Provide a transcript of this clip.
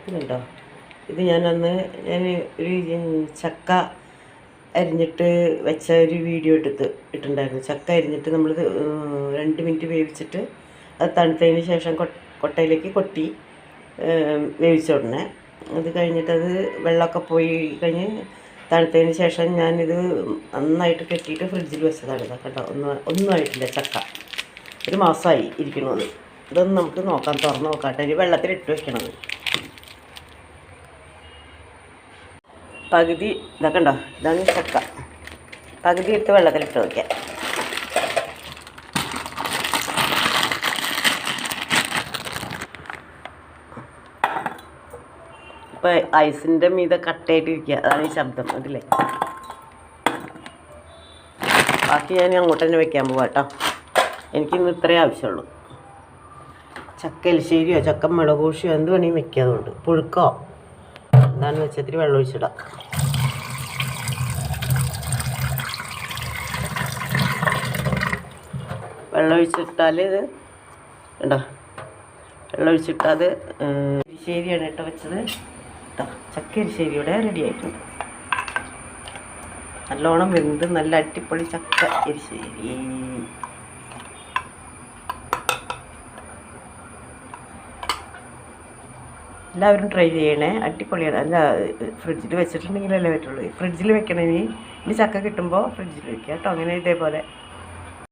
ഇതുണ്ടോ, ഇത് ഞാൻ ഒരു ചക്ക അരിഞ്ഞിട്ട് വെച്ച ഒരു വീഡിയോ ഇട്ടിട്ടുണ്ടായിരുന്നു. ചക്ക അരിഞ്ഞിട്ട് നമ്മൾ 2 മിനിറ്റ് വേവിച്ചിട്ട് അത് തണുത്തതിന് ശേഷം കൊട്ടയിലേക്ക് കൊട്ടി വേവിച്ച ഉടനെ അത് കഴിഞ്ഞിട്ടത് വെള്ളമൊക്കെ പോയി കഴിഞ്ഞ് തണുത്തതിന് ശേഷം ഞാനിത് നന്നായിട്ട് കെട്ടിയിട്ട് ഫ്രിഡ്ജിൽ വെച്ചതാണ്. കേട്ടോ, ഒന്നും ആയിട്ടില്ല. ചക്ക 1 മാസമായി ഇരിക്കുന്നത്. ഇതൊന്ന് നമുക്ക് നോക്കാം, തുറന്ന് നോക്കാട്ടെ. ഇനി വെള്ളത്തിലിട്ട് വെക്കണത് പകുതി ഇതൊക്കെ ഉണ്ടോ, ഇതാണ് ചക്ക. പകുതി എടുത്ത് വെള്ളത്തിലിട്ട് വയ്ക്കാം. ഇപ്പോൾ ഐസിൻ്റെ മീതെ കട്ടയായിട്ടിരിക്കുക, അതാണ് ഈ ശബ്ദം. അതില്ലേ, ബാക്കി ഞാൻ അങ്ങോട്ട് തന്നെ വെക്കാൻ പോവാം കേട്ടോ. എനിക്കിന്ന് ഇത്രയേ ആവശ്യമുള്ളൂ. ചക്ക എലിശ്ശേരിയോ ചക്ക മുളകൂഷിയോ എന്ത് വേണമെങ്കിൽ വെക്കുക. അതുകൊണ്ട് പുഴുക്കോ എന്താണെന്ന് വെച്ചാൽ ഇത്തിരി വെള്ളം ഒഴിച്ചിടാം. വെള്ളം ഒഴിച്ചിട്ടാൽ ഇത് ഉണ്ടോ, വെള്ളം ഒഴിച്ചിട്ടാൽ അത് എരിശ്ശേരിയാണ് കേട്ടോ വെച്ചത് കേട്ടോ. ചക്ക എരിശ്ശേരിയുടെ റെഡി ആയിട്ടുണ്ട്. നല്ലോണം വെന്ത് നല്ല അടിപൊളി ചക്ക എരിശ്ശേരി. എല്ലാവരും ട്രൈ ചെയ്യണേ, അടിപൊളിയാണ്. അല്ല, ഫ്രിഡ്ജിൽ വെച്ചിട്ടുണ്ടെങ്കിലല്ലേ പറ്റുള്ളൂ. ഫ്രിഡ്ജിൽ വെക്കണമെങ്കിൽ ഇനി ചക്ക കിട്ടുമ്പോൾ ഫ്രിഡ്ജിൽ വെക്കുക കേട്ടോ. അങ്ങനെ ഇതേപോലെ